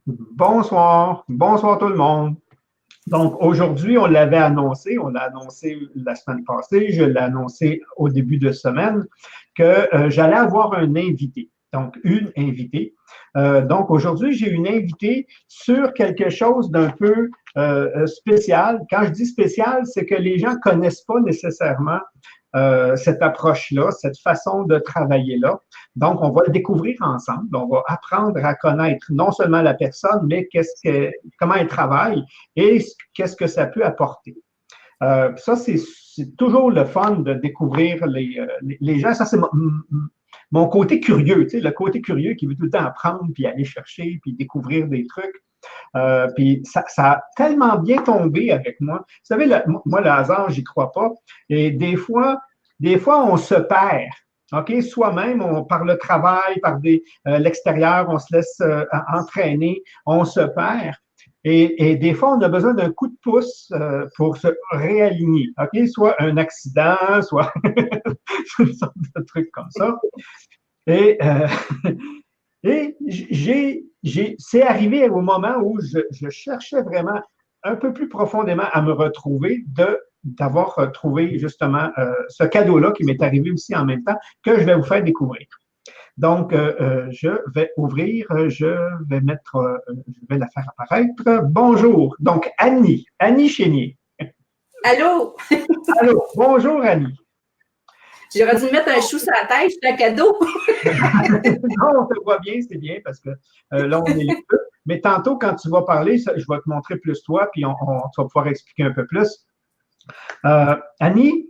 Bonsoir, bonsoir tout le monde. Donc aujourd'hui, on l'a annoncé la semaine passée, je l'ai annoncé au début de semaine que j'allais avoir un invité, donc une invitée. Donc aujourd'hui, j'ai une invitée sur quelque chose d'un peu spécial. Quand je dis spécial, c'est que les gens connaissent pas nécessairement cette approche-là, cette façon de travailler-là. Donc, on va le découvrir ensemble. On va apprendre à connaître non seulement la personne, mais comment elle travaille et qu'est-ce que ça peut apporter. Ça, c'est toujours le fun de découvrir les gens. Ça, c'est mon côté curieux, tu sais, le côté curieux qui veut tout le temps apprendre, puis aller chercher, puis découvrir des trucs. Puis ça a tellement bien tombé avec moi. Vous savez, moi, le hasard, j'y crois pas. Et des fois, on se perd. OK? Soi-même, par le travail, par l'extérieur, on se laisse entraîner, on se perd. Et des fois, on a besoin d'un coup de pouce pour se réaligner. OK? Soit un accident, soit une sorte de truc comme ça. Et c'est arrivé au moment où je cherchais vraiment un peu plus profondément à me retrouver, d'avoir trouvé justement ce cadeau-là qui m'est arrivé aussi en même temps, que je vais vous faire découvrir. Donc, je vais ouvrir, je vais la faire apparaître. Bonjour. Donc, Annie Chénier. Allô? Allô, bonjour Annie. J'aurais dû me mettre un chou sur la tête, c'est un cadeau. Non, on te voit bien, c'est bien parce que là, on est les deux. Mais tantôt, quand tu vas parler, je vais te montrer plus toi, puis tu vas pouvoir expliquer un peu plus. Annie,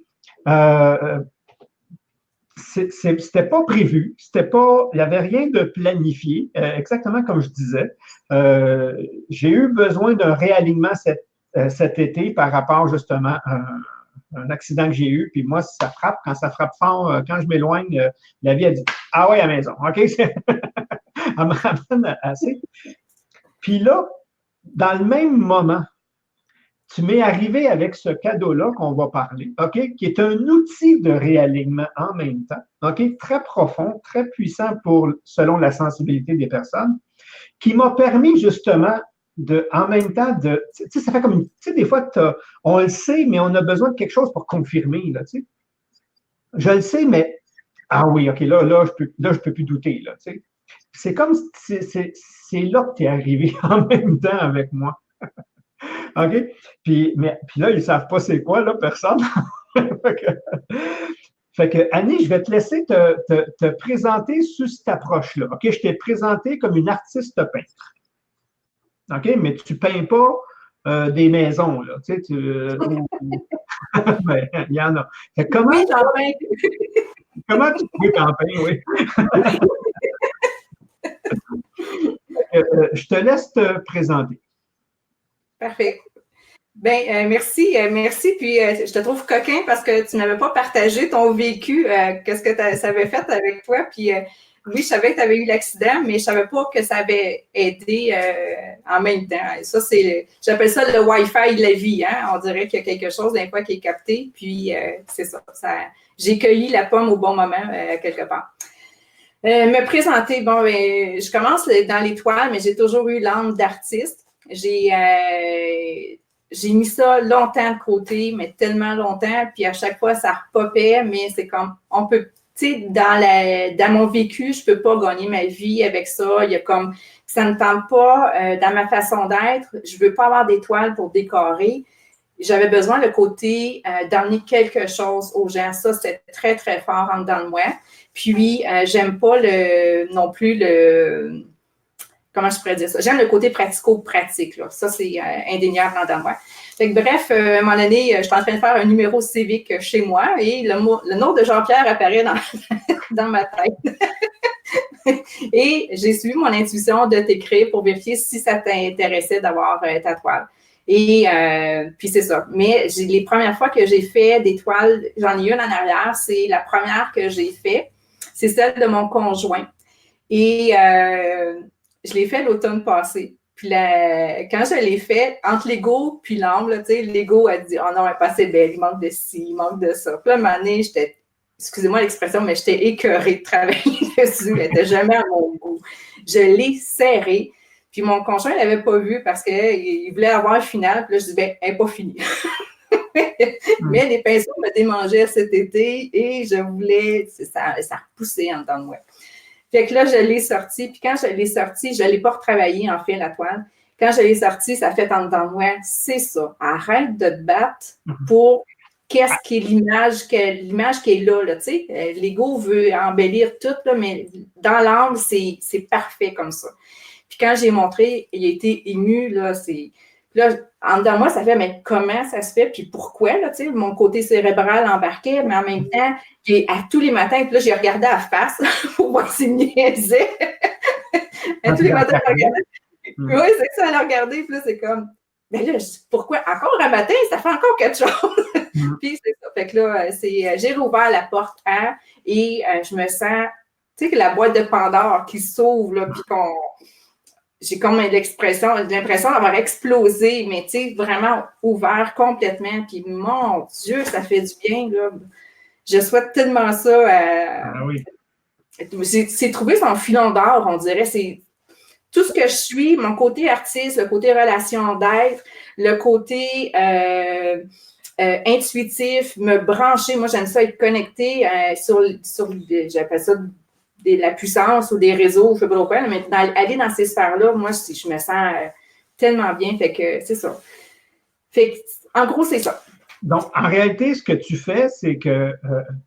c'était pas prévu, il n'y avait rien de planifié, exactement comme je disais. J'ai eu besoin d'un réalignement cet été par rapport justement à un accident que j'ai eu, puis moi, ça frappe, quand ça frappe fort, quand je m'éloigne, la vie a dit « Ah ouais, à la maison, OK? » Elle me ramène assez. Puis là, dans le même moment, tu m'es arrivé avec ce cadeau-là qu'on va parler, OK, qui est un outil de réalignement en même temps, OK, très profond, très puissant selon la sensibilité des personnes, qui m'a permis justement en même temps tu sais, ça fait comme, tu sais, des fois, on le sait, mais on a besoin de quelque chose pour confirmer, là, tu sais. Je le sais, mais, ah oui, OK, là, je peux plus douter, là, tu sais. C'est comme, c'est là que tu es arrivé en même temps avec moi. OK? Puis là, ils ne savent pas c'est quoi, là, personne. Fait que, Annie, je vais te laisser te présenter sous cette approche-là. OK? Je t'ai présenté comme une artiste peintre. OK? Mais tu ne peins pas des maisons, là. Tu sais, ben, il y en a. Fait que Oui, j'en peins. Comment tu peux t'en peindre, oui? Je te laisse te présenter. Parfait. Bien, merci. Puis, je te trouve coquin parce que tu n'avais pas partagé ton vécu, qu'est-ce que ça avait fait avec toi. Puis, oui, je savais que tu avais eu l'accident, mais je ne savais pas que ça avait aidé en même temps. Et ça, j'appelle ça le Wi-Fi de la vie. Hein? On dirait qu'il y a quelque chose d'un fois qui est capté. Puis, c'est ça. J'ai cueilli la pomme au bon moment, quelque part. Me présenter, bon, ben, je commence dans l'étoile, mais j'ai toujours eu l'âme d'artiste. J'ai mis ça longtemps de côté, mais tellement longtemps, puis à chaque fois, ça repopait, mais c'est comme, on peut, tu sais, dans mon vécu, je peux pas gagner ma vie avec ça. Il y a comme, ça ne tente pas dans ma façon d'être. Je veux pas avoir d'étoiles pour décorer. J'avais besoin le côté d'amener quelque chose aux gens. Ça, c'était très, très fort en dedans de moi. Puis, j'aime pas non plus le... Comment je pourrais dire ça? J'aime le côté pratico-pratique. Là. Ça, c'est indéniable en dedans de moi. Fait que, bref, à un moment donné, je suis en train de faire un numéro civique chez moi et le nom de Jean-Pierre apparaît dans ma tête. Et j'ai suivi mon intuition de t'écrire pour vérifier si ça t'intéressait d'avoir ta toile. Et puis c'est ça. Mais les premières fois que j'ai fait des toiles, j'en ai une en arrière, c'est la première que j'ai fait. C'est celle de mon conjoint. Et je l'ai fait l'automne passé. Puis quand je l'ai fait, entre l'ego puis l'âme, tu sais, l'ego a dit « Oh non, elle n'est pas assez belle, il manque de ci, il manque de ça. » Puis là, à un moment donné, excusez-moi l'expression, mais j'étais écœurée de travailler dessus. Elle n'était jamais à mon goût. Je l'ai serrée. Puis mon conjoint ne l'avait pas vu parce qu'il voulait avoir un final. Puis là, je dis, ben, elle n'est pas finie. Mais les pinceaux me démangeaient cet été et je voulais, ça repoussait en dedans de moi. Fait que là, je l'ai sorti. Puis quand je l'ai sorti, je ne l'ai pas retravaillé, en fait, la toile. Quand je l'ai sorti, ça fait en dedans de moi, c'est ça. Arrête de te battre pour qu'est-ce qui est l'image qui est là, tu sais. L'ego veut embellir tout, là, mais dans l'âme, c'est parfait comme ça. Puis quand j'ai montré, il a été ému, là, là, en dedans de moi, ça fait, mais comment ça se fait? Puis pourquoi, là, tu sais, mon côté cérébral embarquait, mais en même temps, à tous les matins, puis là, j'ai regardé à la face pour voir s'il niaisait. À tous les matins, je regardais. Oui, c'est ça, à la regarder, puis là, c'est comme, mais là, pourquoi? Encore un matin, ça fait encore quelque chose. Puis c'est ça. Fait que là, j'ai rouvert la porte et je me sens, tu sais, que la boîte de Pandore qui s'ouvre, là, puis j'ai comme l'impression d'avoir explosé, mais tu sais, vraiment ouvert complètement. Puis mon Dieu, ça fait du bien, là. Je souhaite tellement ça. Oui. C'est trouver son filon d'or, on dirait. C'est tout ce que je suis, mon côté artiste, le côté relation d'être, le côté intuitif, me brancher. Moi, j'aime ça être connecté sur j'appelle ça la puissance ou des réseaux, je ne sais pas trop quoi, mais aller dans ces sphères-là, moi, je me sens tellement bien. Fait que c'est ça. Fait que, en gros, c'est ça. Donc, en réalité, ce que tu fais, c'est que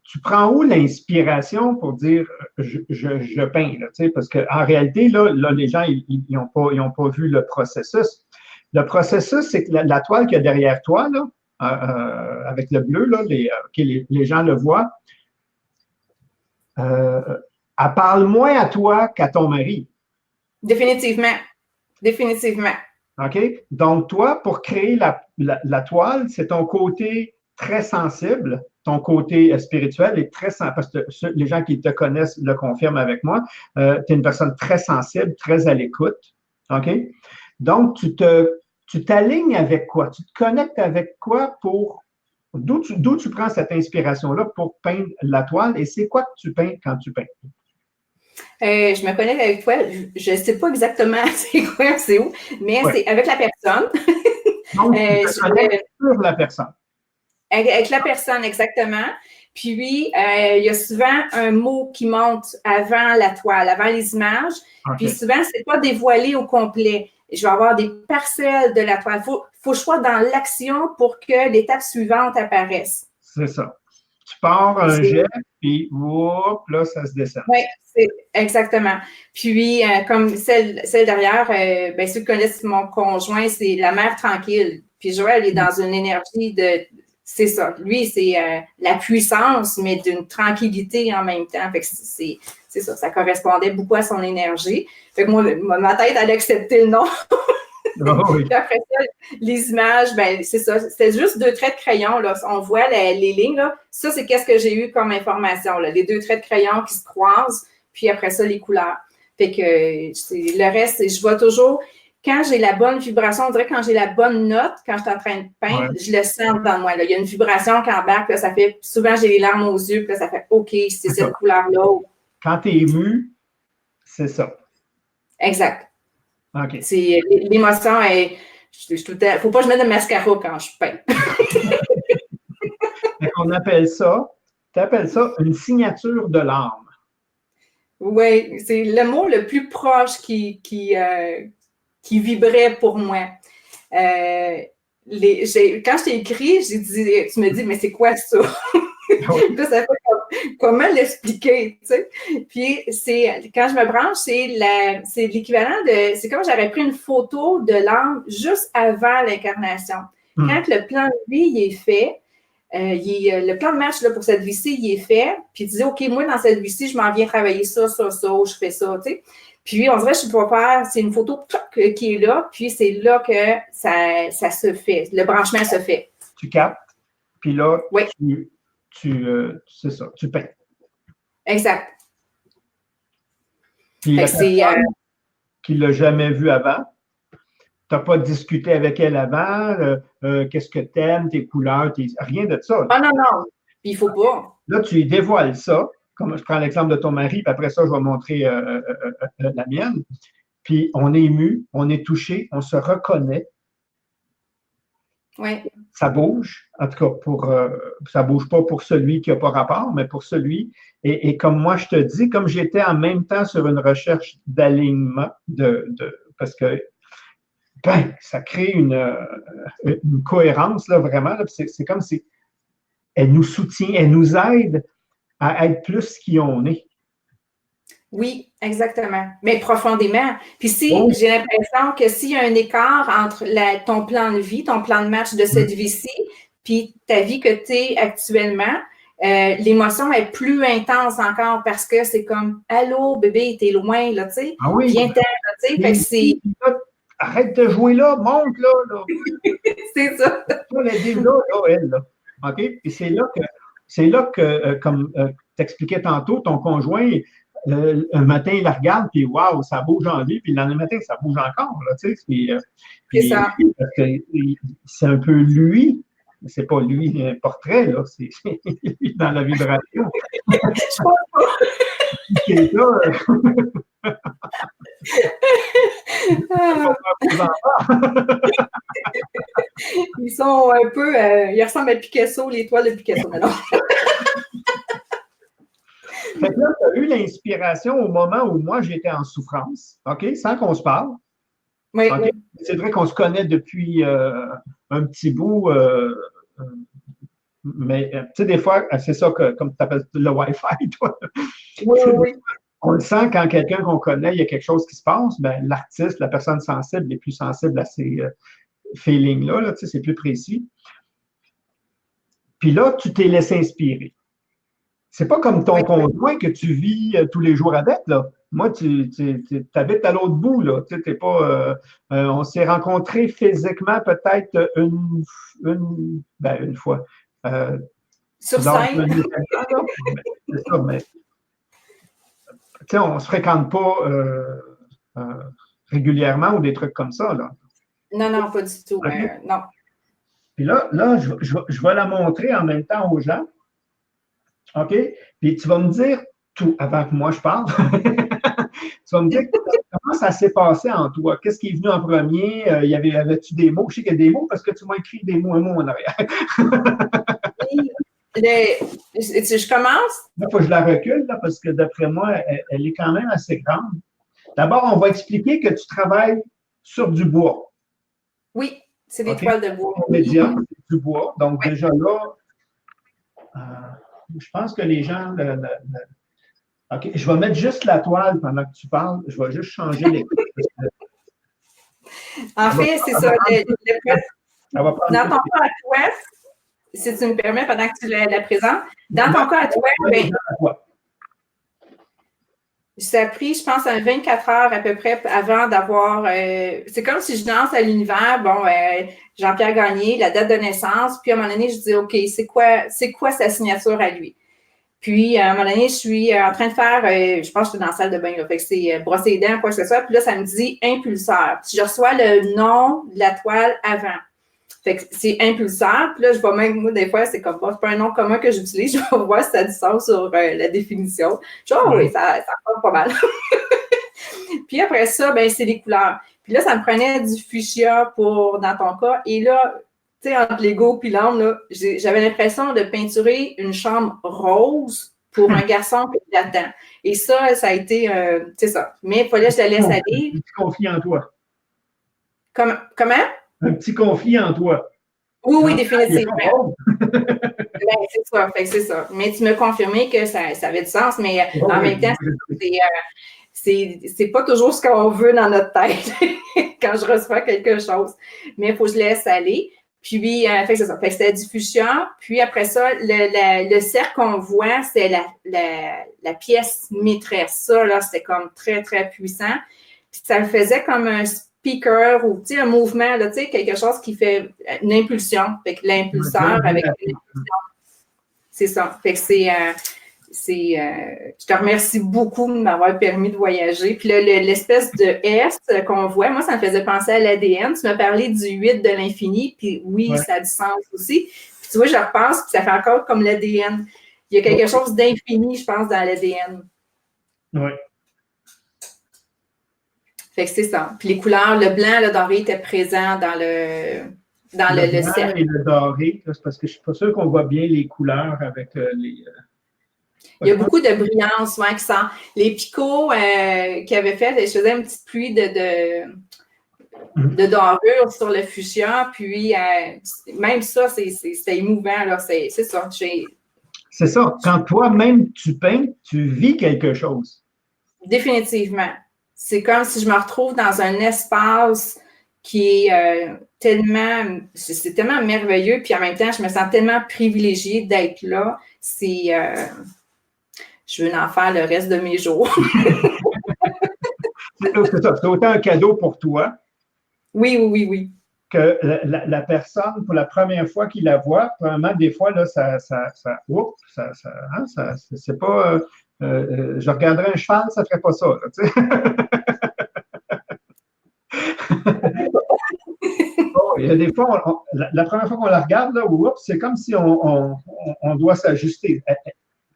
tu prends où l'inspiration pour dire je peins, là, tu sais, parce qu'en réalité, là, les gens, ils n'ont pas vu le processus. Le processus, c'est que la toile qu'il y a derrière toi, là, avec le bleu, là, les gens le voient, elle parle moins à toi qu'à ton mari. Définitivement. Définitivement. OK? Donc, toi, pour créer la toile, c'est ton côté très sensible, ton côté spirituel est très sensible, parce que les gens qui te connaissent le confirment avec moi, tu es une personne très sensible, très à l'écoute. OK? Donc, tu t'alignes avec quoi? Tu te connectes avec quoi d'où tu prends cette inspiration-là pour peindre la toile et c'est quoi que tu peins quand tu peins? Je me connecte avec toi. Je ne sais pas exactement c'est quoi, c'est où, mais c'est avec la personne. Donc, tu te connectes sur la personne. Avec la personne, exactement. Puis, il y a souvent un mot qui monte avant la toile, avant les images. Okay. Puis souvent, ce n'est pas dévoilé au complet. Je vais avoir des parcelles de la toile. Il faut que je sois dans l'action pour que l'étape suivante apparaisse. C'est ça. Tu pars un jet, puis là, ça se descend. Oui, c'est exactement. Puis, comme celle derrière, ceux qui connaissent mon conjoint, c'est la mer tranquille. Puis Joël est dans une énergie de... C'est ça. Lui, c'est la puissance, mais d'une tranquillité en même temps. Fait que c'est ça. Ça correspondait beaucoup à son énergie. Fait que moi, ma tête, elle a accepté le nom. Oh, oui. Puis après ça, les images, c'est ça. C'était juste 2 traits de crayon. Là. On voit les lignes. Là. Ça, c'est qu'est-ce que j'ai eu comme information. Là. Les 2 traits de crayon qui se croisent, puis après ça, les couleurs. Fait que le reste, je vois toujours, quand j'ai la bonne vibration, on dirait quand j'ai la bonne note, quand je suis en train de peindre, je le sens dans moi. Là. Il y a une vibration qui embarque, là, ça fait, souvent j'ai les larmes aux yeux, puis là, ça fait OK, c'est cette couleur-là. Quand tu es ému, c'est ça. Exact. OK. C'est l'émotion est. Il ne faut pas que je mette de mascara quand je peins. On appelle ça, tu appelles ça une signature de l'âme. Oui, c'est le mot le plus proche qui vibrait pour moi. Quand je t'ai écrit, j'ai dit, tu me dis, mais c'est quoi ça? Là, ça fait comment l'expliquer, tu sais? Puis, quand je me branche, c'est l'équivalent de, c'est comme j'aurais pris une photo de l'âme juste avant l'incarnation. Quand le plan de vie il est fait, le plan de match là, pour cette vie-ci, il est fait, puis tu dis, OK, moi, dans cette vie-ci, je m'en viens travailler ça, je fais ça, tu sais. Puis, on dirait que je peux faire, c'est une photo qui est là, puis c'est là que ça se fait, le branchement se fait. Tu captes, puis là, oui. C'est ça, tu peins. Exact. Puis la personne qui ne l'a jamais vu avant, tu n'as pas discuté avec elle avant, qu'est-ce que tu aimes, tes couleurs, rien de ça. Ah non, puis il ne faut pas. Là, tu lui dévoiles ça, comme je prends l'exemple de ton mari, puis après ça, je vais montrer la mienne. puis on est ému, on est touché, on se reconnaît. Oui. Ça bouge, en tout cas, ça bouge pas pour celui qui n'a pas rapport, mais pour celui. Et comme moi, je te dis, comme j'étais en même temps sur une recherche d'alignement, parce que ça crée une cohérence, là, vraiment. Là, c'est comme si elle nous soutient, elle nous aide à être plus qui on est. Oui, exactement. Mais profondément. Puis j'ai l'impression que s'il y a un écart entre ton plan de vie, ton plan de match de cette vie-ci, puis ta vie que tu es actuellement, l'émotion est plus intense encore parce que c'est comme « Allô, bébé, t'es loin, là, tu sais. Viens-t'en, tu sais. » Fait que c'est... Arrête de jouer là, monte là. C'est ça. Elle est déjà là, elle, là. OK? Et c'est là que comme t'expliquais tantôt, ton conjoint, un matin, il la regarde, puis waouh, ça bouge en lui, puis le lendemain matin, ça bouge encore, là, tu sais. C'est ça. Parce que c'est un peu lui, c'est pas lui un portrait, là, c'est dans la vibration. Je crois pas. Qui est là. Ils sont un peu, ils ressemblent à Picasso, les toiles de Picasso. Mais non. Fait que là, tu as eu l'inspiration au moment où moi, j'étais en souffrance, OK, sans qu'on se parle. Oui, okay? oui. C'est vrai qu'on se connaît depuis un petit bout, mais tu sais, des fois, c'est ça que, comme tu appelles le Wi-Fi, toi. Oui, oui. On le sent quand quelqu'un qu'on connaît, il y a quelque chose qui se passe, ben, l'artiste, la personne sensible est plus sensible à ces feelings-là, là, tu sais, c'est plus précis. Puis là, tu t'es laissé inspirer. C'est pas comme ton conjoint que tu vis tous les jours avec, là. Moi, tu habites à l'autre bout, là. Tu sais, t'es pas. On s'est rencontrés physiquement peut-être une fois. Sur scène. C'est ça, mais. Tu sais, on se fréquente pas régulièrement ou des trucs comme ça, là. Non, non, pas du tout. Non. Puis là je vais la montrer en même temps aux gens. OK? Puis tu vas me dire tout avant que moi je parle. Tu vas me dire comment ça s'est passé en toi. Qu'est-ce qui est venu en premier? Avait-tu des mots? Je sais qu'il y a des mots parce que tu m'as écrit un mot en arrière. Oui. Je commence? Là, il faut que je la recule là, parce que d'après moi, elle est quand même assez grande. D'abord, on va expliquer que tu travailles sur du bois. Oui, c'est des toiles de bois. Médium, c'est du bois. Donc, déjà là, je pense que les gens. OK, je vais mettre juste la toile pendant que tu parles. Je vais juste changer les. En fait, c'est ça. Dans ton cas à toi, si tu me permets, pendant que tu la présentes, dans ton cas à toi, ça a pris, je pense, 24 heures à peu près avant d'avoir. C'est comme si je danse à l'univers. Bon, Jean-Pierre Gagné, la date de naissance. Puis à un moment donné, je dis OK, c'est quoi sa signature à lui? Puis à un moment donné, je suis en train de faire, je pense que je suis dans la salle de bain, là, fait que c'est brosser les dents, quoi que ce soit. Puis là, ça me dit impulseur. Puis je reçois le nom de la toile avant. Fait que c'est impulseur. Puis là, je vois même, moi, des fois, c'est comme c'est pas un nom commun que j'utilise. Je vais voir si ça a du sens sur la définition. Je dis, oui, ça parle pas mal. Puis après ça, ben c'est les couleurs. Puis là, ça me prenait du fuchsia dans ton cas. Et là, tu sais, entre l'ego et l'âme, j'avais l'impression de peinturer une chambre rose pour un garçon qui est là-dedans. Et ça a été, c'est ça. Mais il fallait que je la laisse aller. Un petit conflit en toi. Comment? Un petit conflit en toi. Oui, définitivement. Ben, c'est ça, fait que c'est ça. Mais tu m'as confirmé que ça avait du sens, mais en même temps, c'est pas toujours ce qu'on veut dans notre tête quand je reçois quelque chose. Mais il faut que je laisse aller. Puis, fait que c'est ça. Fait que c'était du fuchsia. Puis après ça, le cercle qu'on voit, c'est la pièce maîtresse. Ça, là, c'était comme très, très puissant. Puis ça le faisait comme un speaker ou, tu sais, un mouvement, là, tu sais, quelque chose qui fait une impulsion. Fait que l'impulseur avec l'impulsion. C'est ça. Fait que je te remercie beaucoup de m'avoir permis de voyager. Puis l'espèce de S qu'on voit, moi, ça me faisait penser à l'ADN. Tu m'as parlé du 8 de l'infini, puis oui, ça a du sens aussi. Puis tu vois, je repense, puis ça fait encore comme l'ADN. Il y a quelque chose d'infini, je pense, dans l'ADN. Oui. Fait que c'est ça. Puis les couleurs, le blanc, le doré était présent dans le blanc cercle. et le doré, c'est parce que je ne suis pas sûr qu'on voit bien les couleurs avec les... Il y a beaucoup de brillance, ouais, qui sent. Les picots qu'ils avaient fait, je faisais une petite pluie de dorure sur le fuchsia, puis même ça, c'était émouvant, là, c'est ça. C'est ça. Quand toi-même tu peins, tu vis quelque chose. Définitivement. C'est comme si je me retrouve dans un espace qui est c'est tellement merveilleux, puis en même temps, je me sens tellement privilégiée d'être là. Je veux en faire le reste de mes jours. C'est ça. C'est autant un cadeau pour toi. Oui. Que la personne, pour la première fois qu'il la voit, probablement, des fois, là, c'est pas, je regarderais un cheval, ça ne ferait pas ça, là, tu sais. Bon, il y a des fois, la première fois qu'on la regarde, là, c'est comme si on doit s'ajuster.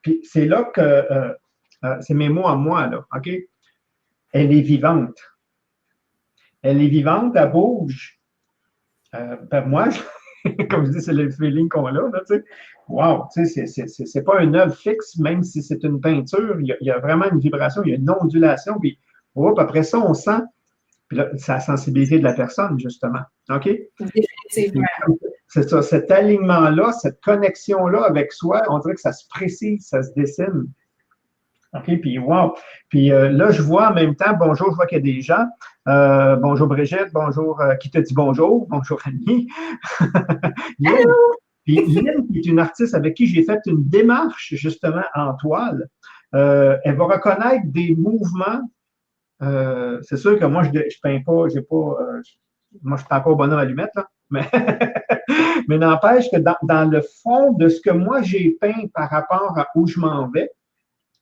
Puis c'est là que, c'est mes mots à moi, là, OK? Elle est vivante. Elle est vivante, elle bouge. Moi, comme je dis, c'est le feeling qu'on a, là, tu sais. Wow, tu sais, c'est pas une œuvre fixe, même si c'est une peinture, il y a vraiment une vibration, il y a une ondulation, puis après ça, on sent, puis là, c'est la sensibilité de la personne, justement. OK? Définitivement. C'est ça, cet alignement-là, cette connexion-là avec soi, on dirait que ça se précise, ça se dessine. OK, puis wow. Puis là, je vois en même temps, bonjour, je vois qu'il y a des gens. Bonjour Brigitte, bonjour, qui te dit bonjour? Bonjour Annie. Lynn. Puis Lynn, qui est une artiste avec qui j'ai fait une démarche justement en toile, elle va reconnaître des mouvements. C'est sûr que moi, je ne peins pas, j'ai pas. Moi, je suis encore bonhomme allumette, là. Mais n'empêche que dans le fond de ce que moi j'ai peint par rapport à où je m'en vais,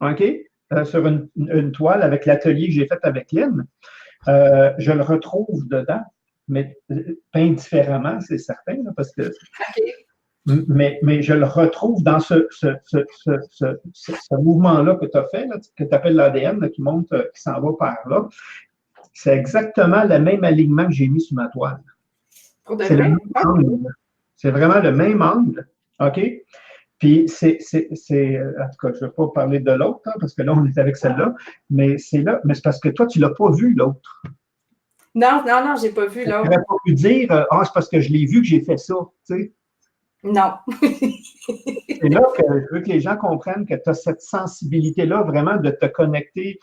OK? Sur une toile avec l'atelier que j'ai fait avec Lynn, je le retrouve dedans, mais peint différemment, c'est certain, là, parce que. Mais je le retrouve dans ce mouvement-là que tu as fait, là, que tu appelles l'ADN, qui monte, qui s'en va par là. C'est exactement le même alignement que j'ai mis sur ma toile. C'est le même angle. C'est vraiment le même angle. OK? Puis, en tout cas, je ne vais pas parler de l'autre, hein, parce que là, on est avec celle-là, mais c'est là, mais c'est parce que toi, tu ne l'as pas vu, l'autre. Non, je n'ai pas vu l'autre. Tu n'aurais pas pu dire, c'est parce que je l'ai vu que j'ai fait ça, tu sais. Non. C'est là que je veux que les gens comprennent que tu as cette sensibilité-là, vraiment, de te connecter.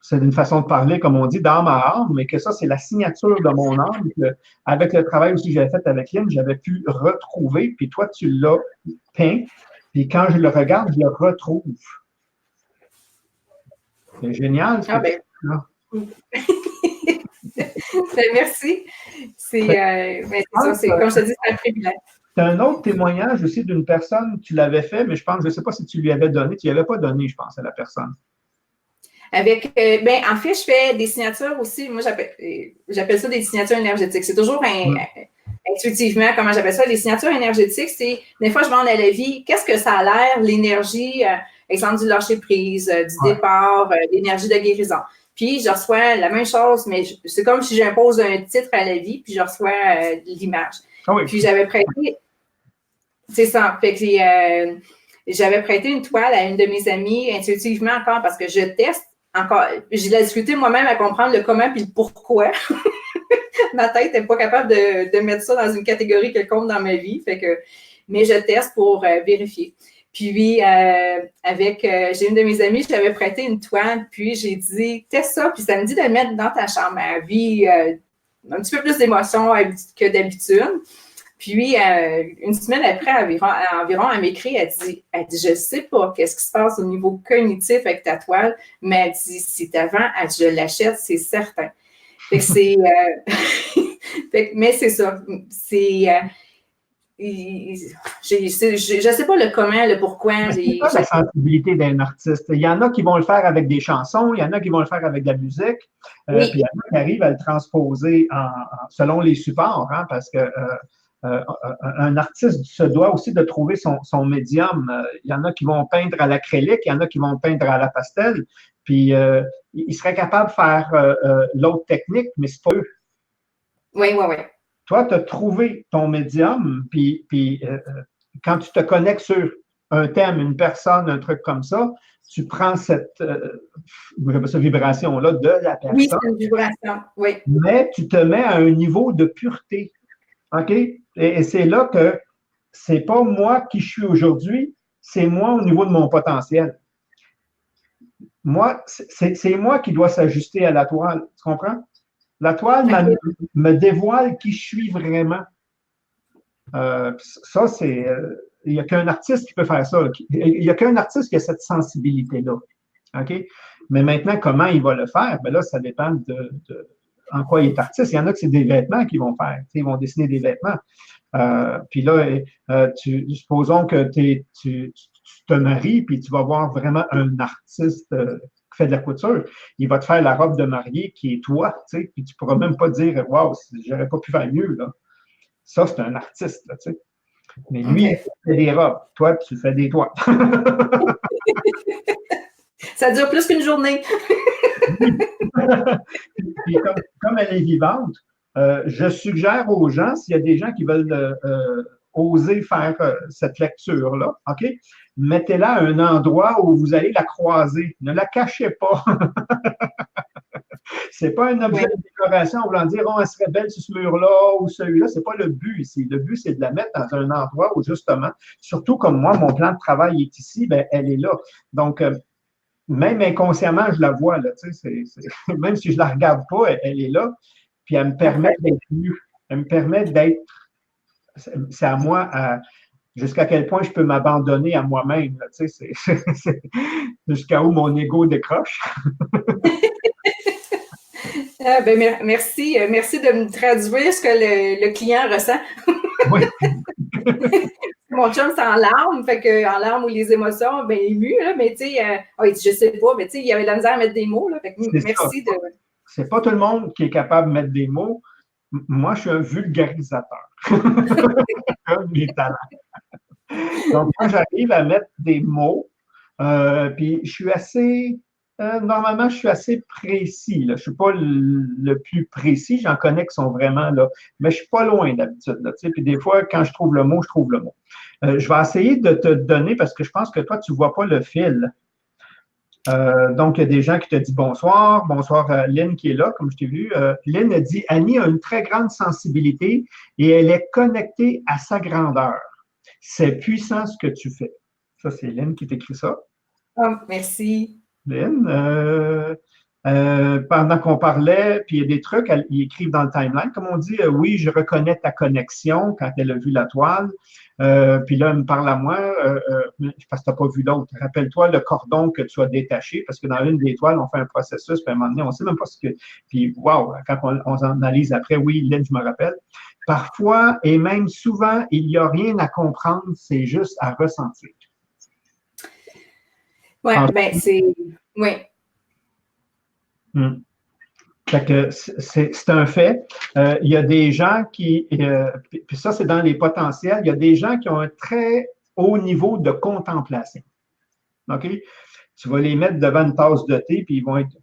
C'est une façon de parler, comme on dit, d'âme à âme, mais que ça, c'est la signature de mon âme. Avec le travail aussi que j'avais fait avec Lynn, j'avais pu retrouver, puis toi, tu l'as peint. Puis quand je le regarde, je le retrouve. C'est génial. Ah ben. Merci. C'est comme je te dis, c'est un privilège. Tu as un autre témoignage aussi d'une personne, tu l'avais fait, mais je ne sais pas si tu lui avais donné. Tu n'y avais pas donné, je pense, à la personne. En fait, je fais des signatures aussi. Moi, j'appelle ça des signatures énergétiques. C'est toujours intuitivement, comment j'appelle ça. Les signatures énergétiques, c'est des fois, je demande à la vie, qu'est-ce que ça a l'air, l'énergie, exemple du lâcher-prise, du départ, l'énergie de guérison. Puis, je reçois la même chose, mais c'est comme si j'impose un titre à la vie, puis je reçois l'image. Ah oui. Puis, j'avais prêté, c'est ça, fait que j'avais prêté une toile à une de mes amies intuitivement encore parce que je teste encore. J'ai la difficulté moi-même à comprendre le comment puis le pourquoi. Ma tête n'est pas capable de mettre ça dans une catégorie quelconque dans ma vie. Mais je teste pour vérifier. Puis, j'ai une de mes amies, je l'avais prêté une toile, puis j'ai dit, teste ça, puis ça me dit de le mettre dans ta chambre à vie, un petit peu plus d'émotion que d'habitude. Puis, une semaine après, environ, elle m'écrit, elle dit, je ne sais pas qu'est-ce qui se passe au niveau cognitif avec ta toile, mais elle dit, si t'avant, je l'achète, c'est certain. Fait que c'est... mais c'est ça. Je ne sais pas le comment, le pourquoi. C'est pas la sensibilité d'un artiste. Il y en a qui vont le faire avec des chansons, il y en a qui vont le faire avec de la musique, puis il y en a qui arrivent à le transposer selon les supports, hein, parce que un artiste se doit aussi de trouver son médium. Il y en a qui vont peindre à l'acrylique, il y en a qui vont peindre à la pastel, puis ils seraient capables de faire l'autre technique, mais c'est pas eux. Oui, oui, oui. Toi, tu as trouvé ton médium, puis quand tu te connectes sur un thème, une personne, un truc comme ça, tu prends cette vibration-là de la personne. Oui, c'est une vibration, oui. Mais tu te mets à un niveau de pureté. OK? Et c'est là que c'est pas moi qui je suis aujourd'hui, c'est moi au niveau de mon potentiel. Moi, c'est moi qui dois s'ajuster à la toile. Tu comprends? La toile me dévoile qui je suis vraiment. Ça, c'est. Il n'y a qu'un artiste qui peut faire ça. Il n'y a qu'un artiste qui a cette sensibilité-là. OK? Mais maintenant, comment il va le faire? Ben là, ça dépend en quoi il est artiste. Il y en a que c'est des vêtements qu'ils vont faire. Ils vont dessiner des vêtements. Puis là, supposons que tu te maries, puis tu vas voir vraiment un artiste qui fait de la couture. Il va te faire la robe de mariée qui est toi, puis tu ne pourras même pas dire « Wow, j'aurais pas pu faire mieux. » là. Ça, c'est un artiste, là, tu sais. Mais lui, il fait des robes. Toi, tu fais des toits. Ça dure plus qu'une journée. Puis comme elle est vivante, je suggère aux gens, s'il y a des gens qui veulent oser faire cette lecture-là, OK? Mettez-la à un endroit où vous allez la croiser. Ne la cachez pas. C'est pas un objet de décoration en voulant dire « Oh, elle serait belle sur ce mur-là ou celui-là ». C'est pas le but ici. Le but, c'est de la mettre dans un endroit où, justement, surtout comme moi, mon plan de travail est ici, ben, elle est là. Donc, même inconsciemment, je la vois, là, tu sais, même si je la regarde pas, elle est là, puis elle me permet d'être mieux. Elle me permet d'être, c'est à moi, jusqu'à quel point je peux m'abandonner à moi-même, là, tu sais, c'est jusqu'à où mon ego décroche. Merci de me traduire ce que le client ressent. Oui. Mon chum, c'est en larmes, fait que en larmes ou les émotions, bien ému, là, mais tu sais, je sais pas, mais tu sais, il y avait de la misère à mettre des mots, là, fait que merci de... C'est pas tout le monde qui est capable de mettre des mots. Moi, je suis un vulgarisateur. Comme mes talents. Donc, moi, j'arrive à mettre des mots, puis je suis assez... normalement, je suis assez précis. Là. Je ne suis pas le plus précis. J'en connais qui sont vraiment là. Mais je ne suis pas loin d'habitude. Puis des fois, quand je trouve le mot, je trouve le mot. Je vais essayer de te donner, parce que je pense que toi, tu ne vois pas le fil. Donc, il y a des gens qui te disent bonsoir. Bonsoir, Lynn qui est là, comme je t'ai vu. Lynn a dit « Annie a une très grande sensibilité et elle est connectée à sa grandeur. C'est puissant ce que tu fais. » Ça, c'est Lynn qui t'écrit ça. Oh, merci. Lynn, pendant qu'on parlait, puis il y a des trucs, ils écrivent dans le timeline, comme on dit, oui, je reconnais ta connexion quand elle a vu la toile. Puis là, elle me parle à moi, parce que tu n'as pas vu l'autre. Rappelle-toi le cordon que tu as détaché, parce que dans une des toiles, on fait un processus, puis à un moment donné, on ne sait même pas ce que... Puis, wow, quand on analyse après, oui, Lynn, je me rappelle. Parfois, et même souvent, il n'y a rien à comprendre, c'est juste à ressentir. Oui, ben c'est... Oui. Fait que c'est un fait. Il y a des gens qui... puis ça, c'est dans les potentiels. Il y a des gens qui ont un très haut niveau de contemplation. OK? Tu vas les mettre devant une tasse de thé, puis ils vont être...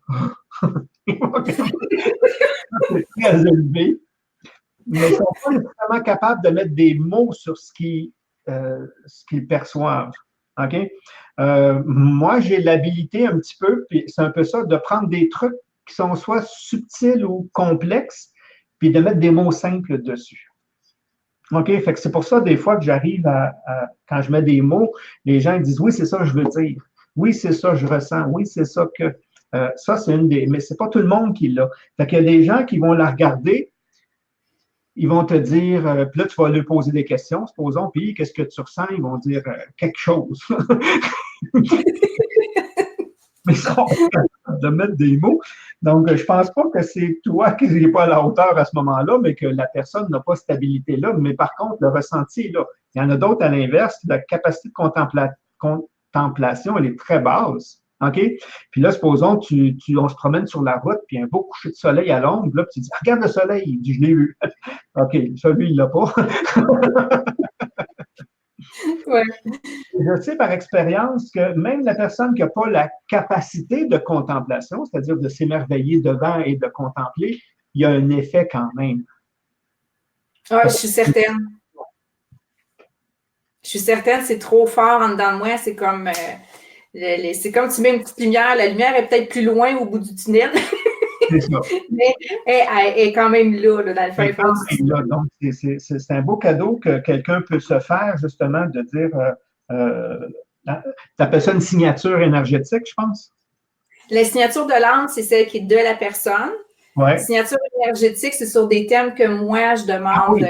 c'est très élevé. Mais ils ne sont pas nécessairement capables de mettre des mots sur ce qu'ils perçoivent. OK? Moi, j'ai l'habilité un petit peu, puis c'est un peu ça, de prendre des trucs qui sont soit subtils ou complexes, puis de mettre des mots simples dessus. OK? Fait que c'est pour ça, des fois, que j'arrive quand je mets des mots, les gens disent « Oui, c'est ça que je veux dire. Oui, c'est ça que je ressens. Oui, c'est ça que... ça, c'est une des... Mais c'est pas tout le monde qui l'a. Fait qu'il y a des gens qui vont la regarder, ils vont te dire, puis là, tu vas leur poser des questions, supposons, puis qu'est-ce que tu ressens? Ils vont dire quelque chose. Mais ils seront capables de mettre des mots. Donc, je ne pense pas que c'est toi qui n'es pas à la hauteur à ce moment-là, mais que la personne n'a pas cette habilité-là. Mais par contre, le ressenti est là. Il y en a d'autres à l'inverse, la capacité de contemplation, elle est très basse. OK? Puis là, supposons, on se promène sur la route, puis un beau coucher de soleil à l'ombre, là, puis tu dis, regarde le soleil, je l'ai vu. OK, celui, il l'a pas. Ouais. Je sais par expérience que même la personne qui n'a pas la capacité de contemplation, c'est-à-dire de s'émerveiller devant et de contempler, il y a un effet quand même. Ah, je suis certaine. Je suis certaine, c'est trop fort en dedans de moi. C'est comme, c'est comme tu mets une petite lumière. La lumière est peut-être plus loin au bout du tunnel, C'est ça. mais elle est quand même là, dans le fin fond du tunnel. Là, donc, c'est un beau cadeau que quelqu'un peut se faire, justement, de dire, tu appelles ça une signature énergétique, je pense? La signature de l'âme, c'est celle qui est de la personne. Ouais. Signature énergétique, c'est sur des thèmes que moi, je demande.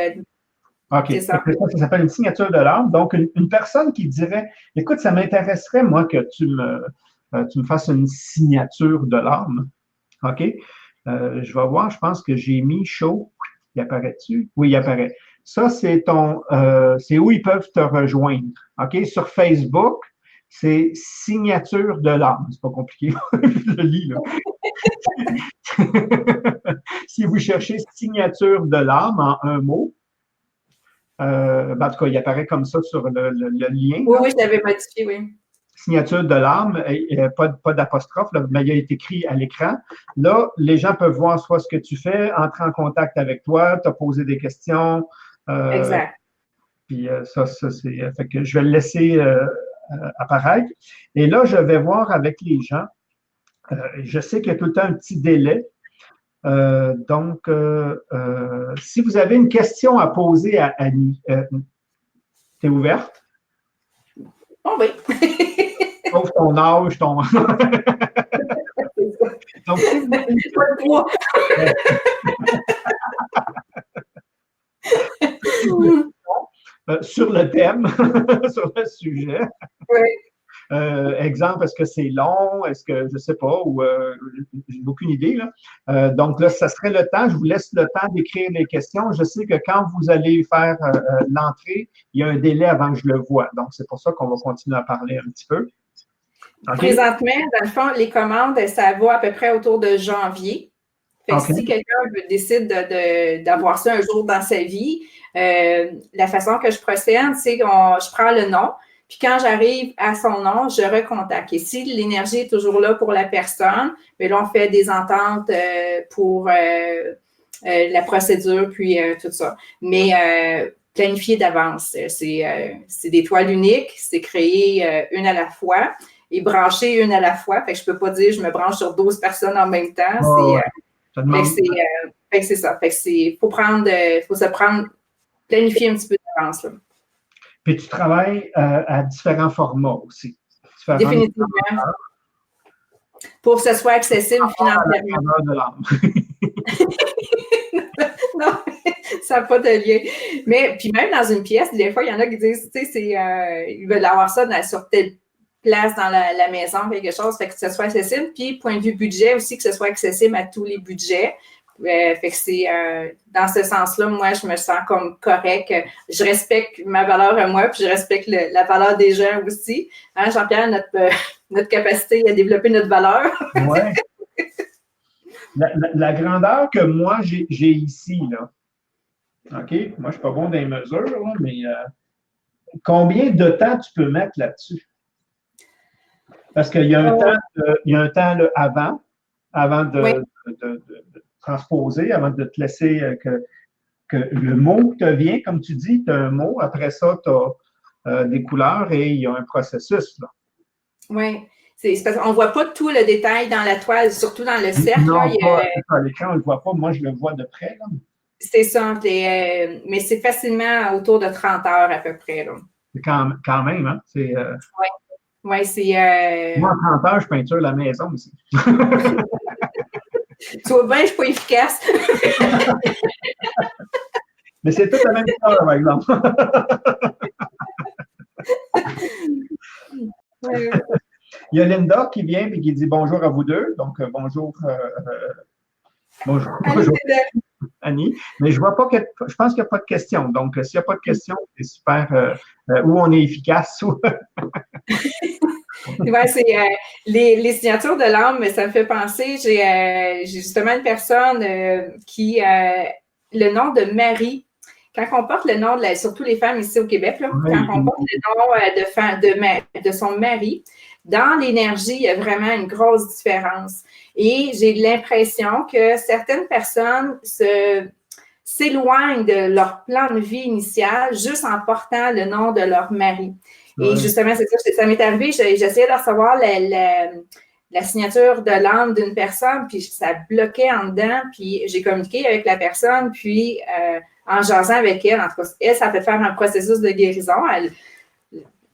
OK. C'est ça. Ça s'appelle une signature de l'âme. Donc, une personne qui dirait, écoute, ça m'intéresserait, moi, que tu me fasses une signature de l'âme. OK? Je vais voir, je pense que j'ai mis chaud. Il apparaît-tu? Oui, il apparaît. Ça, c'est c'est où ils peuvent te rejoindre. OK? Sur Facebook, c'est signature de l'âme. C'est pas compliqué. Je le lis, là. Si vous cherchez signature de l'âme en un mot, en tout cas, il apparaît comme ça sur le lien. Oui, oui, je l'avais modifié, oui. Signature de l'âme, pas d'apostrophe, mais il est écrit à l'écran. Là, les gens peuvent voir soit ce que tu fais, entrer en contact avec toi, te poser des questions. Exact. Puis ça c'est. Fait que je vais le laisser apparaître. Et là, je vais voir avec les gens. Je sais qu'il y a tout le temps un petit délai. Donc, si vous avez une question à poser à Annie, t'es ouverte? Oh oui. Sauf ton âge, ton. Donc, si vous avez sur le thème, sur le sujet. Oui. Exemple, est-ce que c'est long? Est-ce que je ne sais pas? Ou j'ai aucune idée. Là. Donc là, ça serait le temps. Je vous laisse le temps d'écrire les questions. Je sais que quand vous allez faire l'entrée, il y a un délai avant que je le voie. Donc, c'est pour ça qu'on va continuer à parler un petit peu. Okay. Présentement, dans le fond, les commandes, ça va à peu près autour de janvier. Fait que si quelqu'un décide d'avoir ça un jour dans sa vie, la façon que je procède, c'est que je prends le nom, puis quand j'arrive à son nom, je recontacte. Et si l'énergie est toujours là pour la personne, bien là, on fait des ententes pour la procédure, puis tout ça. Mais planifier d'avance, c'est des toiles uniques, c'est créer une à la fois et brancher une à la fois. Fait que je peux pas dire je me branche sur 12 personnes en même temps. C'est ça. Fait que faut se prendre, planifier un petit peu d'avance. Là. Puis tu travailles à différents formats aussi. Définitivement. Pour que ce soit accessible financièrement. Non, ça n'a pas de lien. Mais puis même dans une pièce, des fois, il y en a qui disent, tu sais, ils veulent avoir ça sur telle place dans la maison, quelque chose, fait que ce soit accessible. Puis, point de vue budget aussi, que ce soit accessible à tous les budgets. Fait que c'est dans ce sens-là, moi, je me sens comme correct. Je respecte ma valeur à moi, puis je respecte la valeur des gens aussi. Hein, Jean-Pierre, notre capacité à développer notre valeur. Ouais. La grandeur que moi, j'ai ici, là. OK? Moi, je ne suis pas bon dans les mesures, là, mais combien de temps tu peux mettre là-dessus? Parce qu'il y a un temps là, avant de transposer, avant de te laisser que le mot te vient, comme tu dis, tu as un mot, après ça, tu as des couleurs et il y a un processus. Oui. C'est parce qu'on ne voit pas tout le détail dans la toile, surtout dans le cercle. Non, à l'écran, on ne le voit pas. Moi, je le vois de près. Là. C'est ça. Mais c'est facilement autour de 30 heures à peu près. C'est quand même, hein? Oui, ouais, c'est... Moi, en 30 heures, je peinture la maison aussi. Tu vois bien, je ne suis pas efficace. Mais c'est tout la même histoire, par exemple. Il y a Linda qui vient et qui dit bonjour à vous deux. Donc, bonjour. Bonjour. Annie. Mais je vois pas je pense qu'il n'y a pas de questions. Donc, s'il n'y a pas de questions, c'est super. Où on est efficace. Ouais, c'est les signatures de l'âme, mais ça me fait penser. J'ai justement une personne qui le nom de Marie. Quand on porte le nom, surtout les femmes ici au Québec, là, Oui. quand on porte le nom de son mari, dans l'énergie, il y a vraiment une grosse différence. Et j'ai l'impression que certaines personnes s'éloignent de leur plan de vie initial juste en portant le nom de leur mari. Et justement, c'est ça m'est arrivé, j'essayais de recevoir la signature de l'âme d'une personne, puis ça bloquait en dedans, puis j'ai communiqué avec la personne, puis en jasant avec elle, en tout cas, elle, ça fait faire un processus de guérison.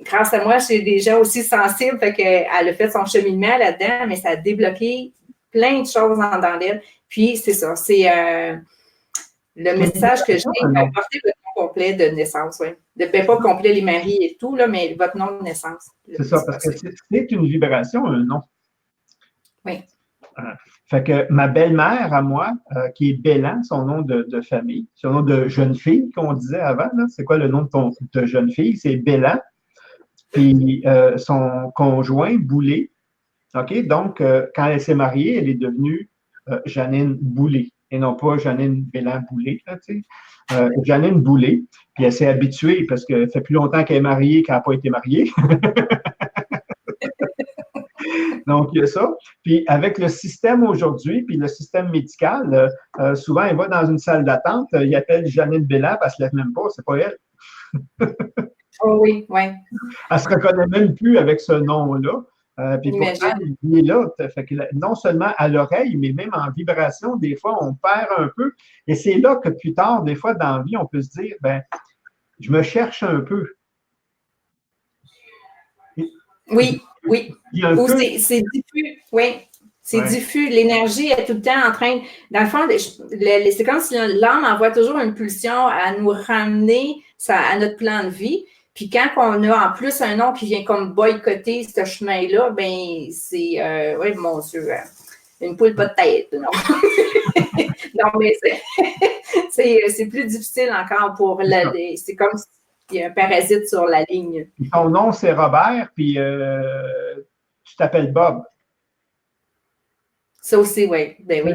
Grâce à moi, j'ai des gens aussi sensibles, fait qu'elle a fait son cheminement là-dedans, mais ça a débloqué plein de choses en dedans d'elle. Puis, c'est ça, c'est le message que j'ai, porter votre nom complet de naissance, oui. Pas complet les maris et tout, là, mais votre nom de naissance. C'est ça, parce que c'est une vibration, un nom. Oui. Fait que ma belle-mère à moi, qui est Bélan, son nom de famille, son nom de jeune fille qu'on disait avant, c'est quoi le nom de jeune fille? C'est Bélan. Puis son conjoint, Boulay. OK? Donc, quand elle s'est mariée, elle est devenue Janine Boulay et non pas Janine Bélan-Boulay. Janine Boulay. Puis elle s'est habituée parce que ça fait plus longtemps qu'elle est mariée qu'elle n'a pas été mariée. Donc, il y a ça. Puis, avec le système aujourd'hui, puis le système médical, souvent, elle va dans une salle d'attente, il appelle Janine Bélan, parce qu'elle ne se lève même pas, c'est pas elle. Oh oui, oui. Elle ne se reconnaît même plus avec ce nom-là. Puis pourtant, il est là. Fait que non seulement à l'oreille, mais même en vibration, des fois, on perd un peu. Et c'est là que plus tard, des fois, dans la vie, on peut se dire, ben, je me cherche un peu. Oui, oui. Ou c'est diffus, oui. C'est diffus. L'énergie est tout le temps en train. Dans le fond, c'est comme si l'âme envoie toujours une pulsion à nous ramener à notre plan de vie. Puis quand on a en plus un nom qui vient comme boycotter ce chemin-là, ben c'est, oui, mon Dieu, une poule pas de tête, non. Non, mais c'est plus difficile encore pour c'est comme s'il y a un parasite sur la ligne. Ton nom, c'est Robert, puis tu t'appelles Bob. Ça aussi, oui. Ben oui.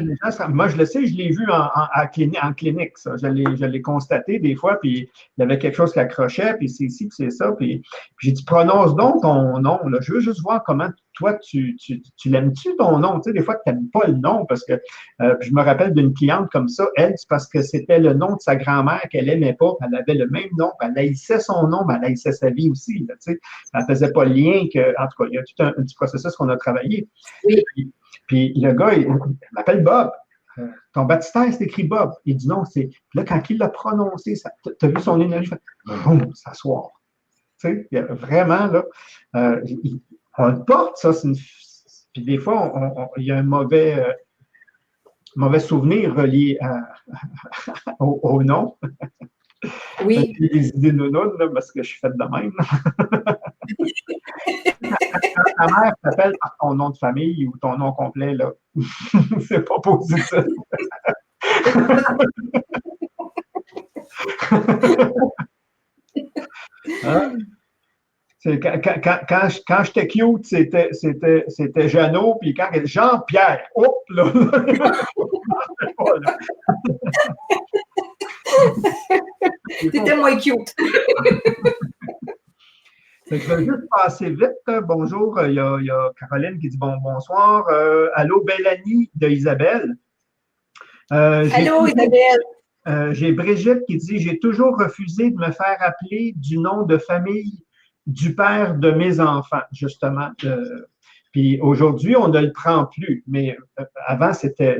Moi, je le sais, je l'ai vu en clinique, ça. Je l'ai constaté des fois, puis il y avait quelque chose qui accrochait, puis c'est ici, puis c'est ça. Puis j'ai dit, prononce donc ton nom. Là. Je veux juste voir comment toi, tu l'aimes-tu, ton nom? Tu sais, des fois, tu n'aimes pas le nom, parce que je me rappelle d'une cliente comme ça, elle, c'est parce que c'était le nom de sa grand-mère qu'elle n'aimait pas, elle avait le même nom, elle haïssait son nom, mais elle haïssait sa vie aussi. Là, tu sais. Elle ne faisait pas le lien que, en tout cas, il y a tout un petit processus qu'on a travaillé. Oui. Puis le gars, il m'appelle Bob. Ton baptistère, c'est écrit Bob. Il dit non, c'est. Là, quand il l'a prononcé, tu as vu son énergie, boum, s'asseoir. Tu sais, il y a vraiment, là, on le porte, ça. Puis des fois, il y a un mauvais souvenir relié au nom. Oui. J'ai des idées nounounes, là, parce que je suis faite de même. Quand ta mère t'appelle par ton nom de famille ou ton nom complet, là, c'est pas positif. Hein? Quand j'étais cute, c'était Jeannot, puis quand Jean-Pierre, hop, là! C'était moins cute. Je vais juste passer vite. Bonjour, il y a Caroline qui dit bonsoir. Allô, Bellanie de Isabelle. Allô, Isabelle. J'ai Brigitte qui dit « J'ai toujours refusé de me faire appeler du nom de famille du père de mes enfants, justement. » Puis aujourd'hui, on ne le prend plus, mais avant, c'était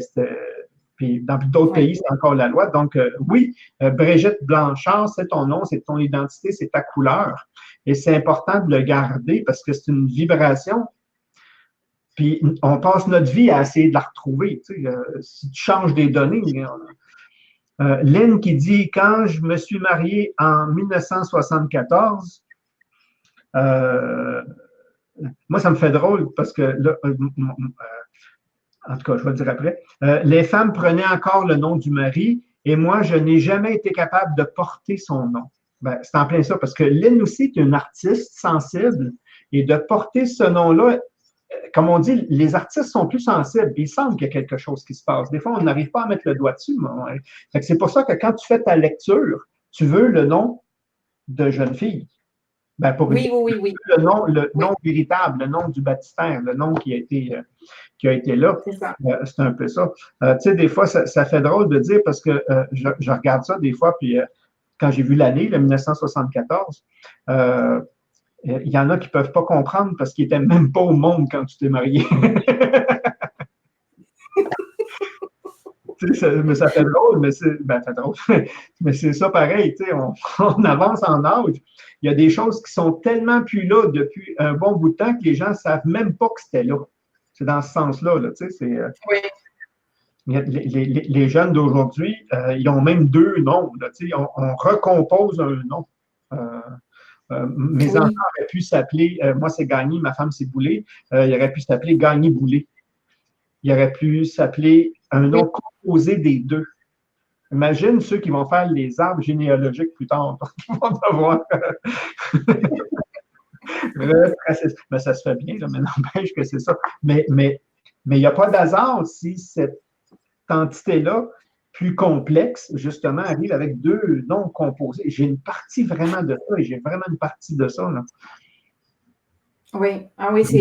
puis dans d'autres pays, c'est encore la loi. Donc, oui, Brigitte Blanchard, c'est ton nom, c'est ton identité, c'est ta couleur. Et c'est important de le garder parce que c'est une vibration. Puis, on passe notre vie à essayer de la retrouver. Tu sais, si tu changes des données. Lynn qui dit « Quand je me suis mariée en 1974, moi, ça me fait drôle parce que là, en tout cas, je vais le dire après. Les femmes prenaient encore le nom du mari et moi, je n'ai jamais été capable de porter son nom. » Ben, c'est en plein ça, parce que Lynn aussi est une artiste sensible et de porter ce nom-là, comme on dit, les artistes sont plus sensibles. Il semble qu'il y a quelque chose qui se passe. Des fois, on n'arrive pas à mettre le doigt dessus. Fait que c'est pour ça que quand tu fais ta lecture, tu veux le nom de jeune fille. Ben, pour oui, oui, oui, oui. Le nom véritable, le nom du baptistère, le nom qui a été là. C'est un peu ça. Tu sais, des fois, ça fait drôle de dire parce que je regarde ça des fois, puis quand j'ai vu l'année, le 1974, il y en a qui ne peuvent pas comprendre parce qu'ils n'étaient même pas au monde quand tu t'es marié. Mais ça fait drôle, mais c'est drôle. Mais c'est ça pareil, on avance en âge. Il y a des choses qui sont tellement plus là depuis un bon bout de temps que les gens ne savent même pas que c'était là. C'est dans ce sens-là, là, oui. Les jeunes d'aujourd'hui, ils ont même deux noms. Là, on recompose un nom. Mes enfants auraient pu s'appeler, moi c'est Gagné, ma femme c'est Boulay, il aurait pu s'appeler Gagné-Boulay. Il aurait pu s'appeler un nom composé des deux. Imagine ceux qui vont faire les arbres généalogiques plus tard. Ils vont devoir retracer. Mais ça se fait bien, là, mais n'empêche que c'est ça. Mais il n'y a pas d'hasard si cette entité-là, plus complexe, justement, arrive avec deux noms composés. J'ai une partie vraiment de ça et j'ai vraiment une partie de ça. Là. Oui, ah oui, ça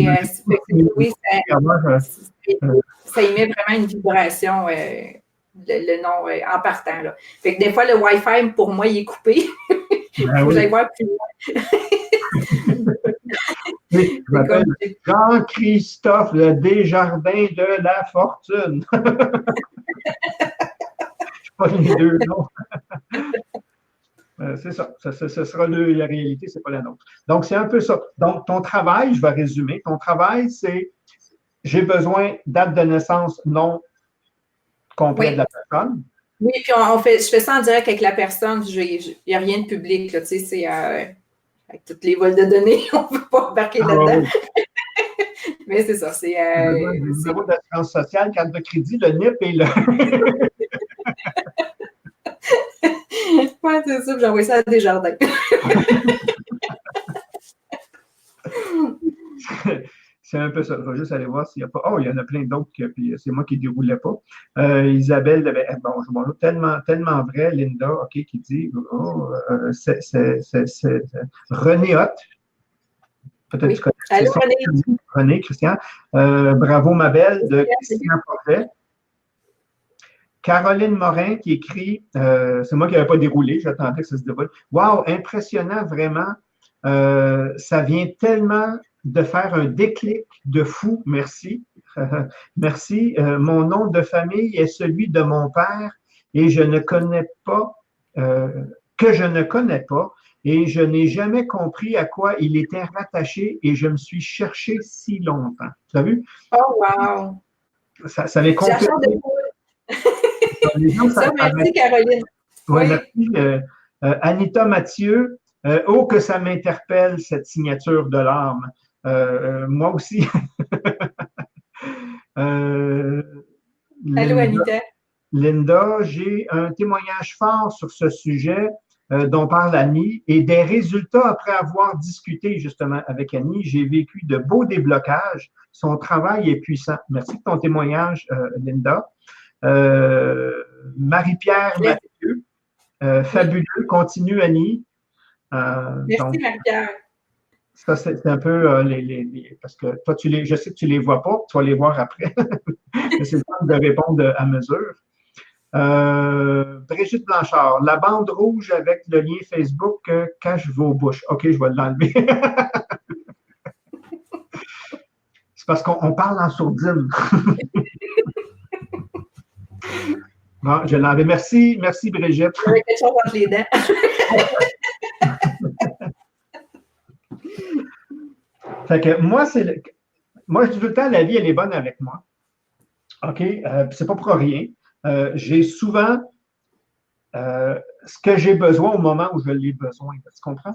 émet vraiment une vibration, le nom en partant. Là. Fait que des fois, le Wi-Fi, pour moi, il est coupé. Il faut que j'aille voir plus loin. Je m'appelle Jean-Christophe le Desjardins de la Fortune. Je pas les deux noms. C'est ça. Ce sera la réalité, c'est pas la nôtre. Donc, c'est un peu ça. Donc, ton travail, je vais résumer. Ton travail, c'est j'ai besoin date de naissance, nom complet de la personne. Oui, puis je fais ça en direct avec la personne. Il n'y a rien de public. Là, c'est avec tous les vols de données, on ne peut pas embarquer là-dedans. Oui. Mais c'est ça. C'est le numéro d'assurance sociale, carte de crédit, le NIP et le. Oui, c'est ça. J'ai envoyé ça à Desjardins. C'est un peu ça. Je vais juste aller voir s'il n'y a pas. Oh, il y en a plein d'autres, puis c'est moi qui ne déroulais pas. Isabelle, bon, tellement vrai, Linda, OK, qui dit c'est René Hott. Peut-être que tu connais. Allô, René, Christian. Bravo, ma belle, de Christian Portet. Caroline Morin qui écrit, c'est moi qui n'avais pas déroulé, j'attendais que ça se déroule. Wow, impressionnant, vraiment. Ça vient tellement de faire un déclic de fou, merci. Merci. Mon nom de famille est celui de mon père et je ne connais pas, que je ne connais pas, et je n'ai jamais compris à quoi il était rattaché et je me suis cherché si longtemps. Tu as vu? Oh, wow! Ça m'est compliqué. Merci, Caroline. Oui, merci. Anita Mathieu, oh, que ça m'interpelle, cette signature de l'âme. Moi aussi. Allô, Anita. Linda, j'ai un témoignage fort sur ce sujet dont parle Annie et des résultats après avoir discuté justement avec Annie. J'ai vécu de beaux déblocages. Son travail est puissant. Merci de ton témoignage, Linda. Marie-Pierre Mathieu, fabuleux. Continue, Annie. Merci, Marie-Pierre. Ça, c'est un peu parce que toi, je sais que tu ne les vois pas, tu vas les voir après. C'est le temps de répondre à mesure. Brigitte Blanchard, la bande rouge avec le lien Facebook cache vos bouches. OK, je vais l'enlever. C'est parce qu'on parle en sourdine. Bon, je l'enlève. Merci Brigitte. Il y avait quelque chose entre les dents. Fait que moi, je dis tout le temps, la vie, elle est bonne avec moi. OK? C'est pas pour rien. J'ai souvent ce que j'ai besoin au moment où je l'ai besoin. Tu comprends?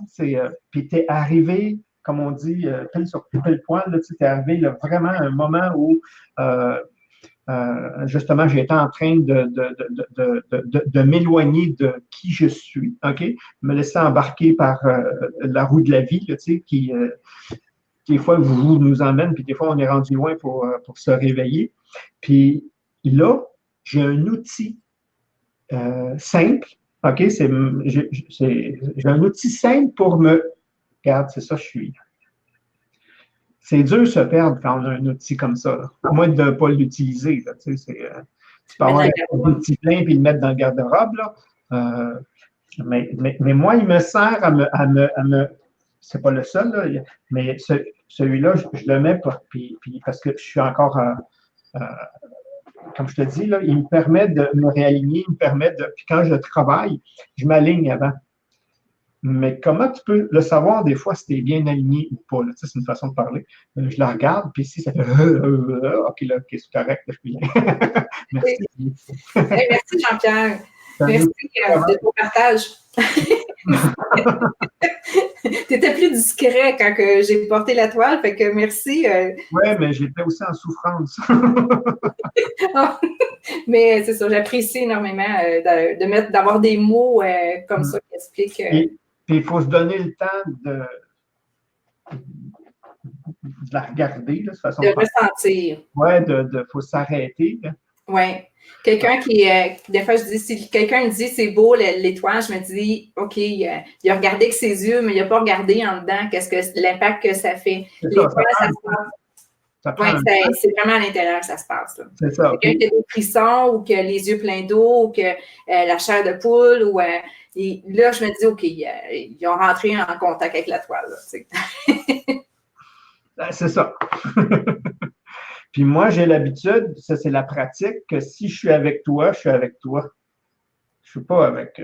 Puis tu es arrivé, comme on dit, pile sur pile point, tu es arrivé là, vraiment à un moment où justement, j'étais en train de m'éloigner de qui je suis, OK? Me laisser embarquer par la roue de la vie, là, qui des fois, vous nous emmène, puis des fois, on est rendu loin pour se réveiller. Puis là, j'ai un outil simple, OK? J'ai un outil simple pour me... Regarde, c'est ça, je suis... C'est dur de se perdre quand on a un outil comme ça, là. À moins de ne pas l'utiliser, là, tu sais, tu peux avoir un petit plein puis le mettre dans le garde-robe, là. Mais moi, il me sert à me c'est pas le seul, là, mais celui-là, je le mets puis parce que je suis encore, comme je te dis, là, il me permet de me réaligner, il me permet de, puis quand je travaille, je m'aligne avant. Mais comment tu peux le savoir des fois si tu es bien aligné ou pas? Là? Tu sais, c'est une façon de parler. Je la regarde, puis si ça fait OK, là, OK, c'est correct, là, je suis bien. Merci. Merci, Jean-Pierre. Merci de ton partage. Tu étais plus discret quand j'ai porté la toile, fait que merci. Oui, mais j'étais aussi en souffrance. Mais c'est ça, j'apprécie énormément d'avoir des mots comme ça qui expliquent. Puis il faut se donner le temps de la regarder, là, de façon. De ressentir. Oui, faut s'arrêter. Oui. Quelqu'un des fois, je dis, si quelqu'un me dit c'est beau l'étoile, je me dis, OK, il a regardé avec ses yeux, mais il n'a pas regardé en dedans, qu'est-ce que l'impact que ça fait. L'étoile, ça se passe. Oui, c'est vraiment à l'intérieur que ça se passe. C'est ça. Quelqu'un qui a des frissons ou qui a les yeux pleins d'eau ou que la chair de poule ou là, je me dis, OK, ils ont rentré en contact avec la toile. C'est ça. Puis moi, j'ai l'habitude, ça c'est la pratique, que si je suis avec toi, je suis avec toi. Je ne suis pas avec...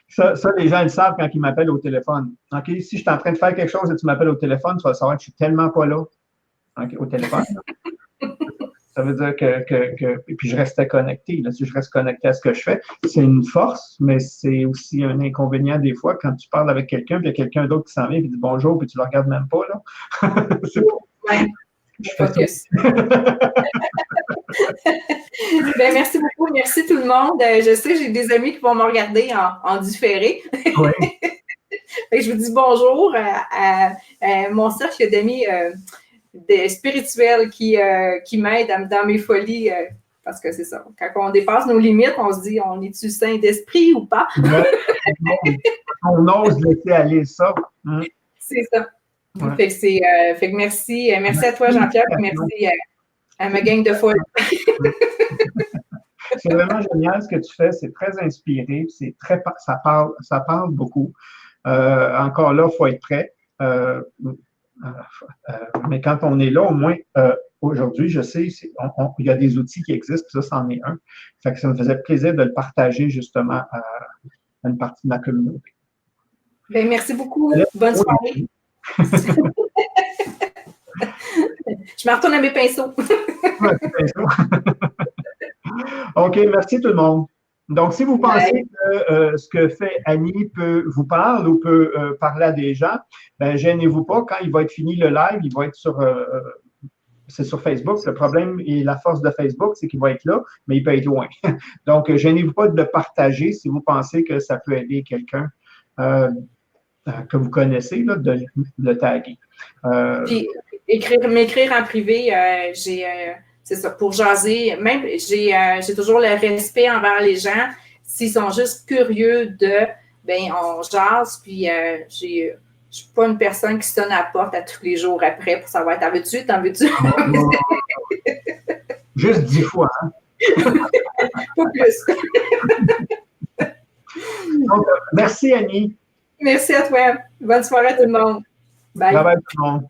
ça, les gens le savent quand ils m'appellent au téléphone. OK, si je suis en train de faire quelque chose et tu m'appelles au téléphone, tu vas savoir que je ne suis tellement pas là. Okay, au téléphone. Ça veut dire que puis je restais connecté. Là, si je reste connecté à ce que je fais, c'est une force, mais c'est aussi un inconvénient des fois quand tu parles avec quelqu'un, puis il y a quelqu'un d'autre qui s'en vient et dit bonjour, puis tu ne le regardes même pas. Là. Oui, je focus. Ben, merci beaucoup. Merci tout le monde. Je sais que j'ai des amis qui vont me regarder en différé. Oui. Je vous dis bonjour à mon cercle d'amis spirituels qui m'aident dans mes folies. Parce que c'est ça. Quand on dépasse nos limites, on se dit, on est-tu sain d'esprit ou pas? On ose laisser aller ça. C'est ça. Ouais. Fait que merci. Merci à toi, Jean-Pierre. Merci à ma gang de folles. C'est vraiment génial ce que tu fais. C'est très inspiré. Ça parle beaucoup. Encore là, il faut être prêt. Mais quand on est là, au moins, aujourd'hui, je sais, il y a des outils qui existent, puis ça, c'en est un. Fait que ça me faisait plaisir de le partager justement à une partie de ma communauté. Bien, merci beaucoup. Bonne soirée. Je me retourne à mes pinceaux. OK, merci tout le monde. Donc, si vous pensez que ce que fait Annie vous parle ou peut parler à des gens, ben gênez-vous pas. Quand il va être fini le live, il va être c'est sur Facebook. Le problème et la force de Facebook, c'est qu'il va être là, mais il peut être loin. Donc, gênez-vous pas de le partager si vous pensez que ça peut aider quelqu'un que vous connaissez, là, de le taguer. Puis, m'écrire en privé, c'est ça, pour jaser. Même, j'ai toujours le respect envers les gens. S'ils sont juste curieux ben on jase, puis je suis pas une personne qui sonne à la porte à tous les jours après pour savoir, t'en veux-tu? Juste 10 fois, hein? Pas plus. Donc, merci, Annie. Merci à toi. Bonne soirée à tout le monde. Bye. Bye bye tout le monde.